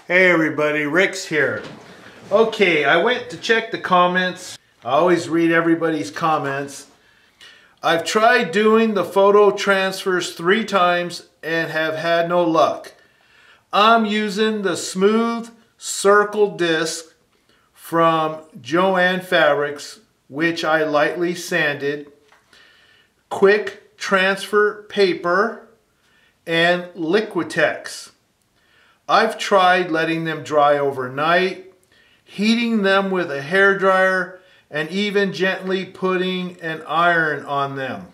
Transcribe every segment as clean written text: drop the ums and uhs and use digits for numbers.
Hey everybody, Rick's here. Okay, I went to check the comments. I always read everybody's comments. I've tried doing the photo transfers 3 times and have had no luck. I'm using the smooth circle disc from Joann Fabrics, which I lightly sanded, quick transfer paper, and Liquitex. I've tried letting them dry overnight, heating them with a hairdryer, and even gently putting an iron on them.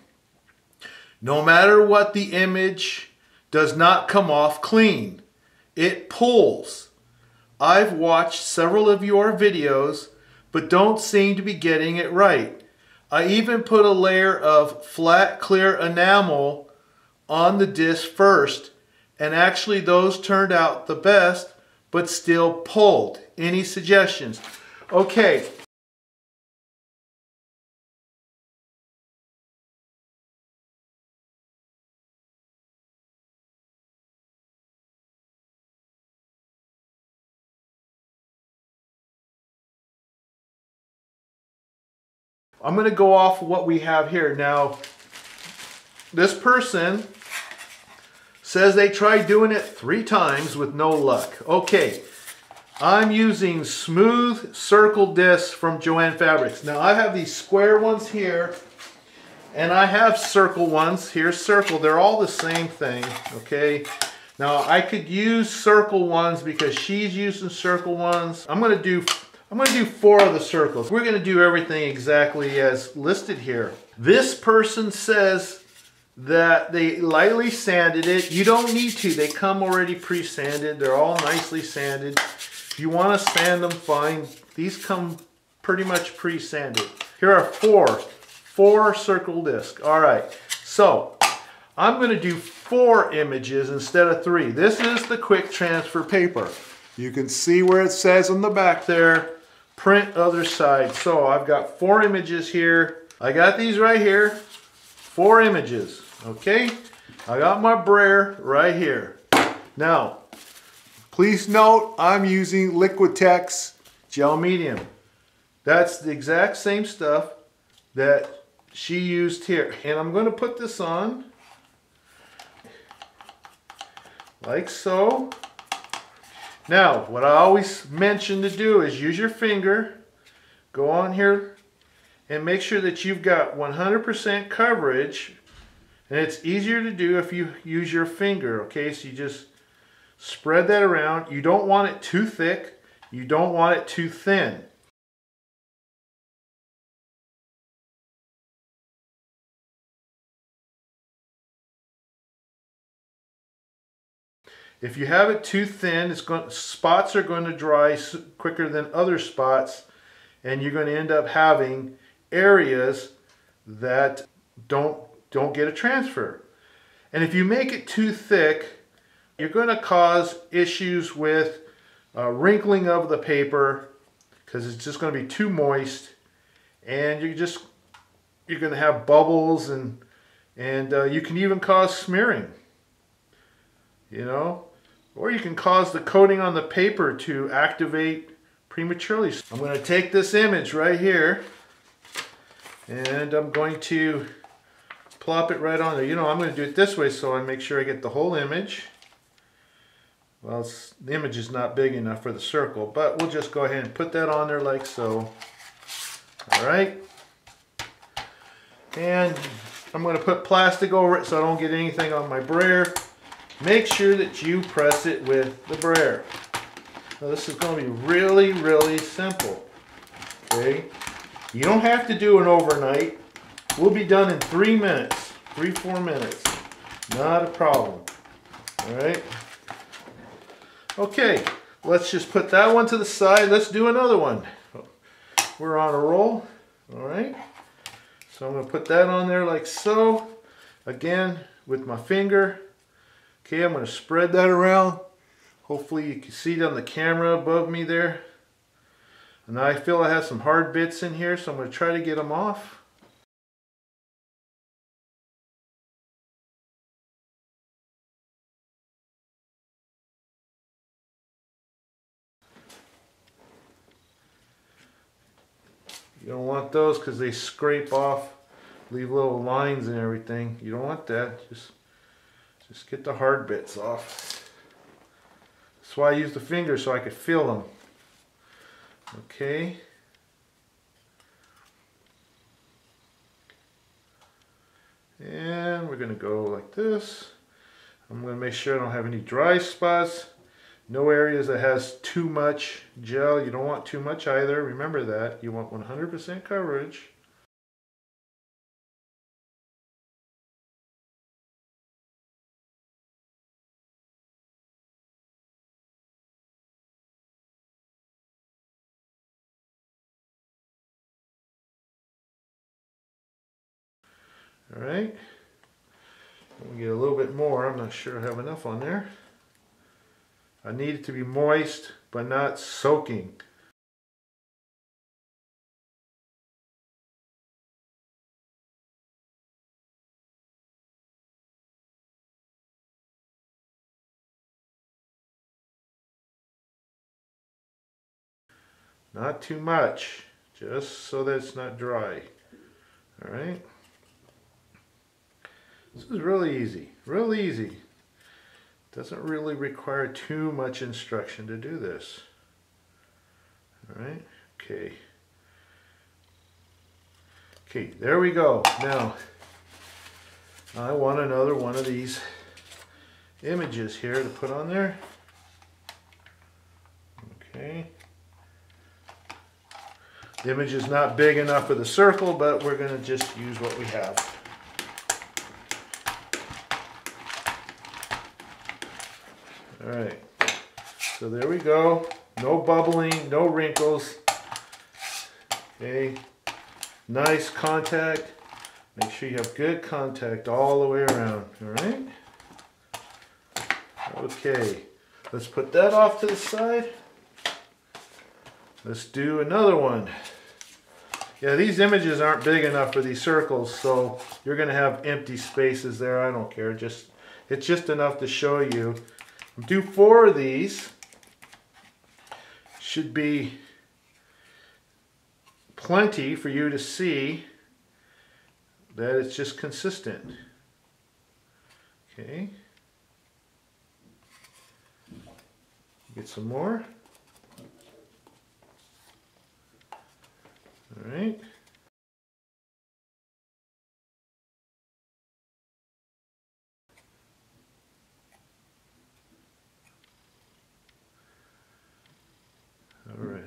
No matter what, the image does not come off clean. It pulls. I've watched several of your videos, but don't seem to be getting it right. I even put a layer of flat clear enamel on the disc first, and actually those turned out the best, but still pulled. Any suggestions? Okay. I'm going to go off what we have here. Now, this person says they tried doing it 3 times with no luck. Okay, I'm using smooth circle discs from Joann Fabrics. Now I have these square ones here, and I have circle ones. Here's circle. They're all the same thing, okay? Now I could use circle ones because she's using circle ones. I'm gonna do 4 of the circles. We're gonna do everything exactly as listed here. This person says that they lightly sanded it. You don't need to. They come already pre-sanded. They're all nicely sanded. If you want to sand them, fine. These come pretty much pre-sanded. Here are 4 circle discs. All right, so I'm going to do 4 images instead of 3. This is the quick transfer paper. You can see where it says on the back there, print other side. So I've got 4 images here. I got these right here. 4 images. Okay, I got my brayer right here. Now, please note I'm using Liquitex gel medium. That's the exact same stuff that she used here. And I'm going to put this on like so. Now, what I always mention to do is use your finger, go on here, and make sure that you've got 100% coverage. And it's easier to do if you use your finger, okay? So you just spread that around. You don't want it too thick. You don't want it too thin. If you have it too thin, spots are going to dry quicker than other spots, and you're going to end up having areas that don't get a transfer. And if you make it too thick, you're going to cause issues with wrinkling of the paper because it's just going to be too moist, and you're going to have bubbles, and you can even cause smearing, you know, or you can cause the coating on the paper to activate prematurely. I'm going to take this image right here, and I'm going to plop it right on there. You know, I'm going to do it this way so I make sure I get the whole image. Well, the image is not big enough for the circle, but we'll just go ahead and put that on there like so. All right. And I'm going to put plastic over it so I don't get anything on my brayer. Make sure that you press it with the brayer. Now, this is going to be really, really simple. Okay. You don't have to do it overnight. We'll be done in 3 minutes, 3-4 minutes. Not a problem. All right. Okay, let's just put that one to the side. Let's do another one. We're on a roll. All right. So I'm going to put that on there like so. Again, with my finger. Okay, I'm going to spread that around. Hopefully you can see it on the camera above me there. And I feel I have some hard bits in here, so I'm going to try to get them off. You don't want those because they scrape off, leave little lines and everything. You don't want that. Just get the hard bits off. That's why I use the finger, so I could feel them. Okay. And we're going to go like this. I'm going to make sure I don't have any dry spots. No areas that has too much gel. You don't want too much either. Remember that. You want 100% coverage. All right. We'll get a little bit more. I'm not sure I have enough on there. I need it to be moist, but not soaking. Not too much, just so that it's not dry. All right. This is really easy, real easy. Doesn't really require too much instruction to do this. All right, okay. Okay, there we go. Now, I want another one of these images here to put on there. Okay. The image is not big enough for the circle, but we're going to just use what we have. All right, so there we go. No bubbling, no wrinkles. Okay, nice contact. Make sure you have good contact all the way around, all right? Okay, let's put that off to the side. Let's do another one. Yeah, these images aren't big enough for these circles, so you're going to have empty spaces there. I don't care. It's just enough to show you. Do 4 of these. Should be plenty for you to see that it's just consistent. Okay. Get some more. All right. All right.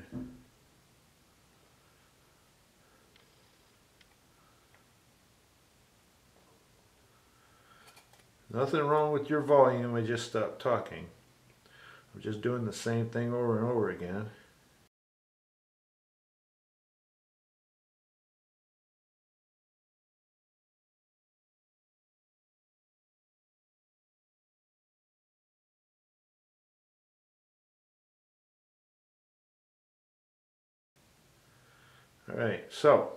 Nothing wrong with your volume. I just stopped talking. I'm just doing the same thing over and over again. All right, so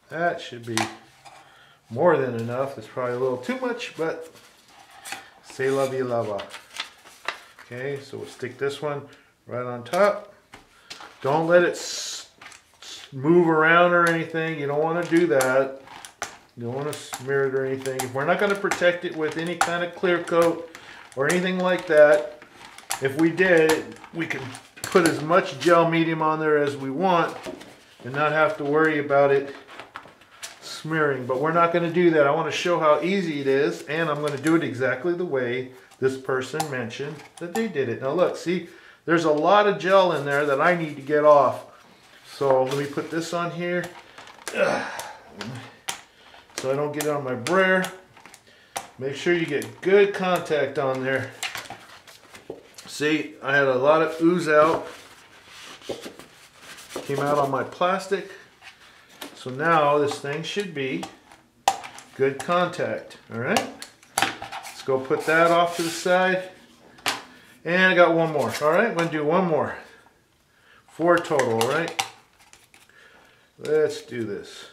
that should be more than enough. It's probably a little too much, but c'est la vie là-bas. Okay, so we'll stick this one right on top. Don't let it move around or anything. You don't want to do that. You don't want to smear it or anything. If we're not going to protect it with any kind of clear coat or anything like that, if we did, we can put as much gel medium on there as we want and not have to worry about it smearing. But we're not going to do that. I want to show how easy it is, and I'm going to do it exactly the way this person mentioned that they did it. Now look, see, there's a lot of gel in there that I need to get off. So let me put this on here so I don't get it on my brayer. Make sure you get good contact on there. See, I had a lot of ooze out. Came out on my plastic. So now this thing should be good contact. All right. Let's go put that off to the side. And I got one more. All right, I'm going to do one more. 4 total, all right? Let's do this.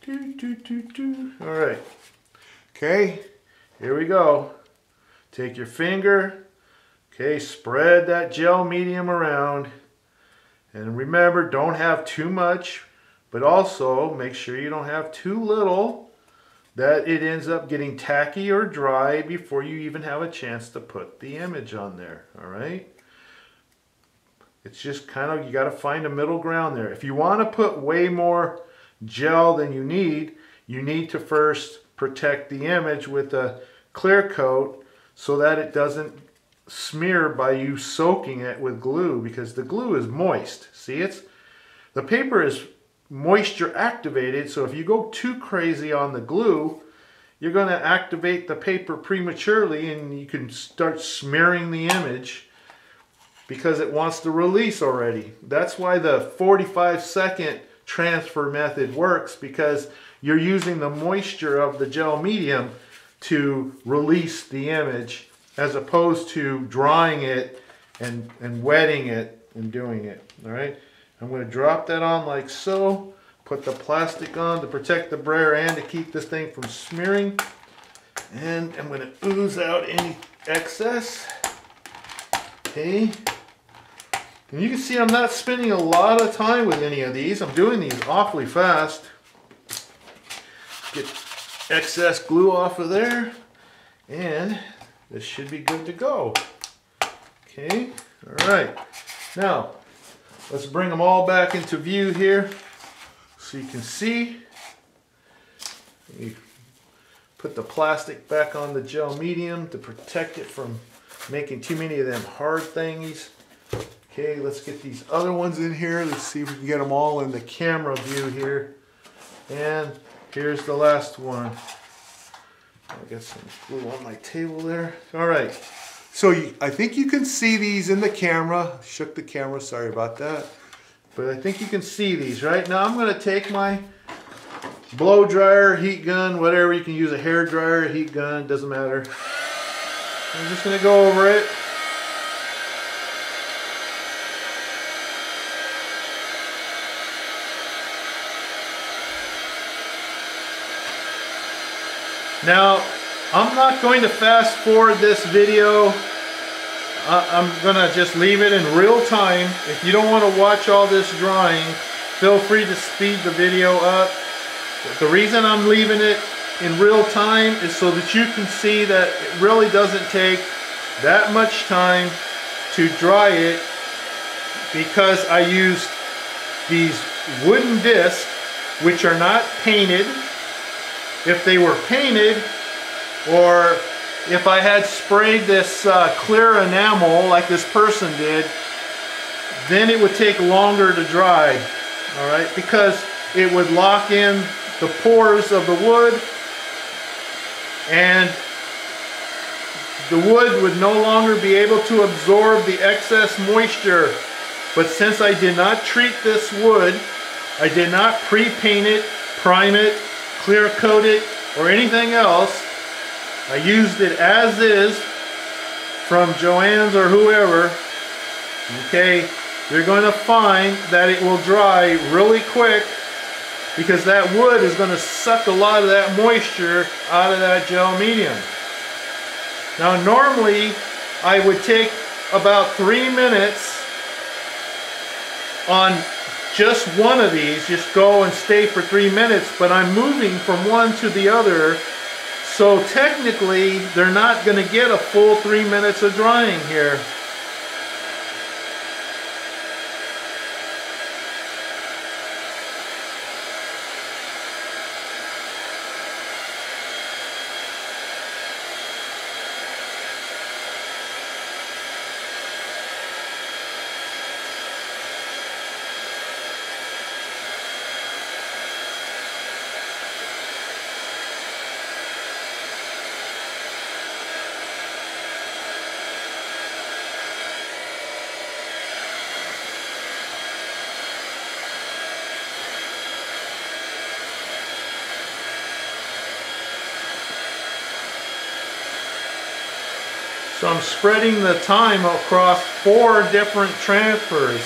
All right. Okay, here we go. Take your finger, Okay, spread that gel medium around. And remember, don't have too much, but also make sure you don't have too little, that it ends up getting tacky or dry before you even have a chance to put the image on there, all right? It's just kind of, you got to find a middle ground there. If you want to put way more gel than you need to first protect the image with a clear coat so that it doesn't smear by you soaking it with glue, because the glue is moist. See, the paper is moisture activated, so if you go too crazy on the glue, you're going to activate the paper prematurely and you can start smearing the image because it wants to release already. That's why the 45-second transfer method works, because you're using the moisture of the gel medium to release the image, as opposed to drying it and wetting it and doing it. All right, I'm going to drop that on like so, put the plastic on to protect the brayer and to keep this thing from smearing, and I'm going to ooze out any excess. Okay, and you can see I'm not spending a lot of time with any of these. I'm doing these awfully fast. Get excess glue off of there, and this should be good to go. Okay, all right. Now, let's bring them all back into view here so you can see. You put the plastic back on the gel medium to protect it from making too many of them hard thingies. Okay, let's get these other ones in here. Let's see if we can get them all in the camera view here. And here's the last one. I got some glue on my table there. All right, so I think you can see these in the camera. Shook the camera, sorry about that. But I think you can see these, right? Now I'm going to take my blow dryer, heat gun, whatever. You can use a hair dryer, heat gun, doesn't matter. I'm just going to go over it. Now, I'm not going to fast forward this video. I'm going to just leave it in real time. If you don't want to watch all this drying, feel free to speed the video up. The reason I'm leaving it in real time is so that you can see that it really doesn't take that much time to dry it, because I used these wooden discs which are not painted. If they were painted, or if I had sprayed this clear enamel like this person did, then it would take longer to dry, all right, because it would lock in the pores of the wood, and the wood would no longer be able to absorb the excess moisture. But since I did not treat this wood, I did not pre-paint it, prime it, clear coat it, or anything else. I used it as is from Joann's or whoever. Okay, you're going to find that it will dry really quick, because that wood is going to suck a lot of that moisture out of that gel medium. Now normally I would take about 3 minutes on just one of these, just go and stay for 3 minutes, but I'm moving from one to the other, so technically they're not going to get a full 3 minutes of drying here. So I'm spreading the time across 4 different transfers,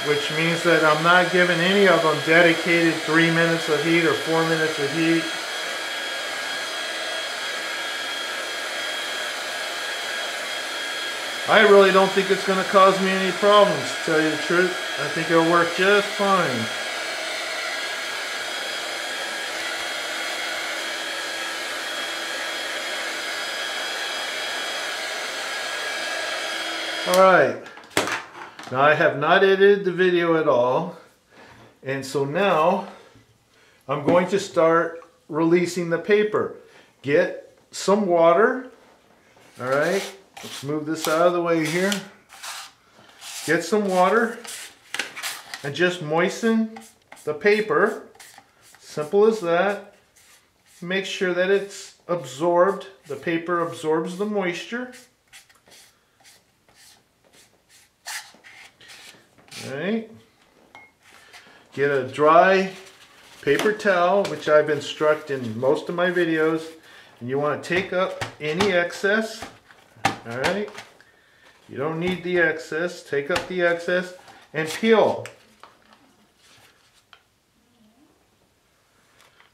which means that I'm not giving any of them dedicated 3 minutes of heat or 4 minutes of heat. I really don't think it's going to cause me any problems, to tell you the truth. I think it'll work just fine. Alright, now I have not edited the video at all, and so now I'm going to start releasing the paper. Get some water, alright, let's move this out of the way here. Get some water and just moisten the paper, simple as that. Make sure that it's absorbed, the paper absorbs the moisture. Alright, get a dry paper towel, which I've instructed in most of my videos, and you want to take up any excess. Alright, you don't need the excess, take up the excess and peel.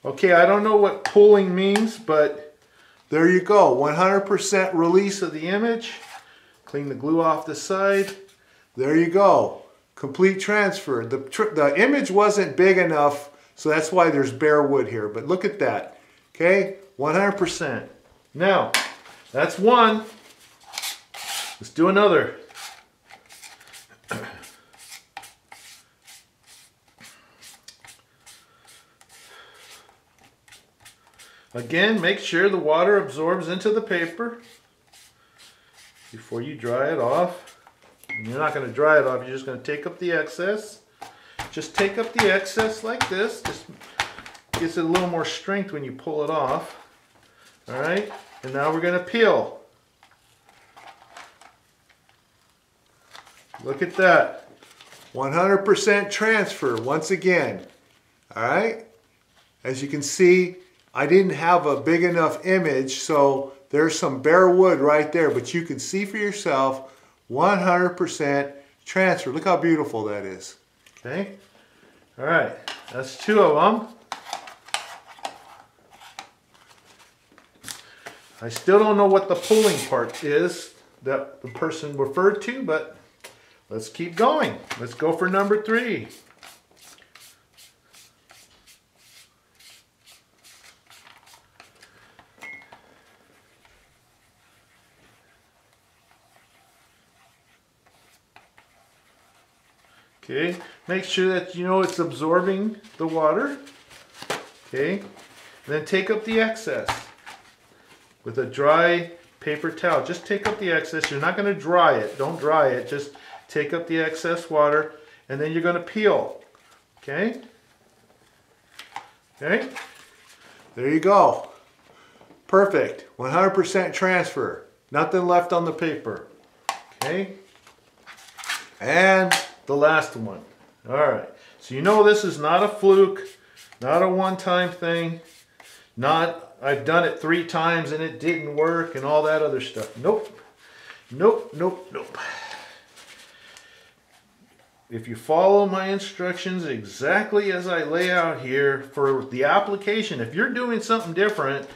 Okay, I don't know what pulling means, but there you go, 100% release of the image. Clean the glue off the side. There you go. Complete transfer. The image wasn't big enough, so that's why there's bare wood here. But look at that. Okay, 100%. Now, that's one. Let's do another. Again, make sure the water absorbs into the paper before you dry it off. You're not going to dry it off, you're just going to take up the excess. Just take up the excess like this. Just gives it a little more strength when you pull it off. Alright, and now we're going to peel. Look at that. 100% transfer once again. Alright, as you can see, I didn't have a big enough image, so there's some bare wood right there, but you can see for yourself 100% transfer. Look how beautiful that is. Okay? Alright, that's two of them. I still don't know what the pulling part is that the person referred to, but let's keep going. Let's go for number 3. Okay, make sure that you know it's absorbing the water. Okay, and then take up the excess with a dry paper towel. Just take up the excess. You're not going to dry it. Don't dry it. Just take up the excess water, and then you're going to peel. Okay? Okay? There you go. Perfect. 100% transfer. Nothing left on the paper. Okay? And the last one. Alright, so you know this is not a fluke, not a one-time thing, not I've done it 3 times and it didn't work and all that other stuff. Nope. Nope, nope, nope. If you follow my instructions exactly as I lay out here for the application, if you're doing something different,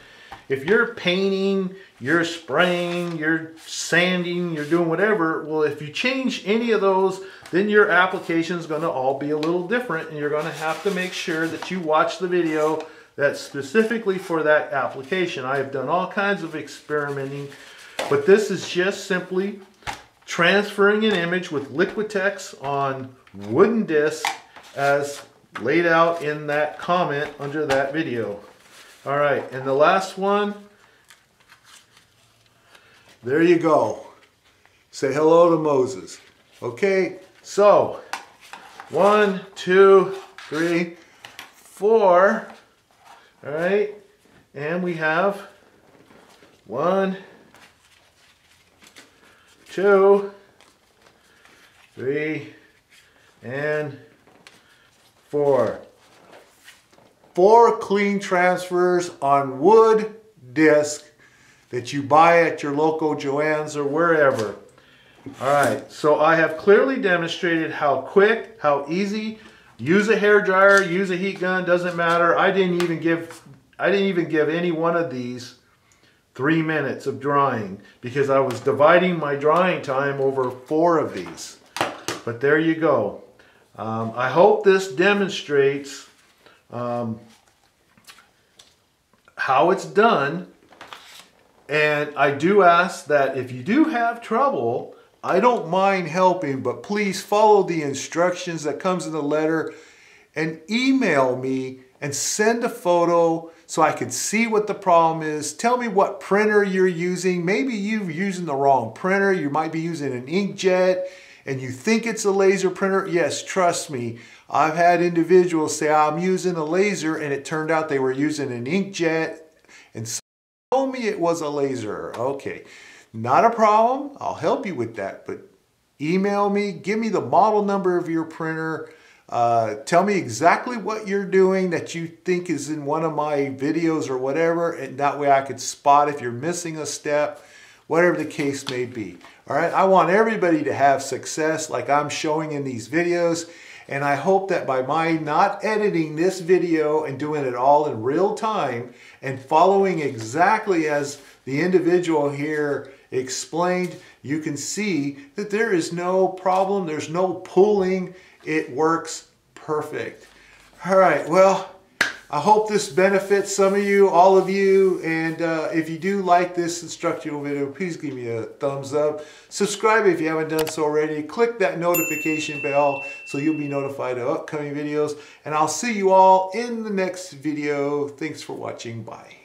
if you're painting, you're spraying, you're sanding, you're doing whatever, well, if you change any of those, then your application is going to all be a little different, and you're going to have to make sure that you watch the video that's specifically for that application. I have done all kinds of experimenting, but this is just simply transferring an image with Liquitex on wooden disc as laid out in that comment under that video. All right, and the last one, there you go. Say hello to Moses. Okay, so 1, 2, 3, 4. All right, and we have 1, 2, 3, and 4. 4 clean transfers on wood disc that you buy at your local Joann's or wherever. Alright, so I have clearly demonstrated how quick, how easy. Use a hair dryer, use a heat gun, doesn't matter. I didn't even give any one of these 3 minutes of drying because I was dividing my drying time over 4 of these. But there you go. I hope this demonstrates how it's done. And I do ask that if you do have trouble, I don't mind helping, but please follow the instructions that comes in the letter and email me and send a photo so I can see what the problem is. Tell me what printer you're using. Maybe you're using the wrong printer. You might be using an inkjet and you think it's a laser printer. Yes, trust me. I've had individuals say, I'm using a laser, and it turned out they were using an inkjet and told me it was a laser. Okay, not a problem. I'll help you with that, but email me, give me the model number of your printer. Tell me exactly what you're doing that you think is in one of my videos or whatever, and that way I could spot if you're missing a step, whatever the case may be. All right, I want everybody to have success like I'm showing in these videos, and I hope that by my not editing this video and doing it all in real time and following exactly as the individual here explained, you can see that there is no problem, there's no pulling, it works perfect. All right, well, I hope this benefits some of you, all of you, and if you do like this instructional video, please give me a thumbs up. Subscribe if you haven't done so already. Click that notification bell so you'll be notified of upcoming videos, and I'll see you all in the next video. Thanks for watching. Bye.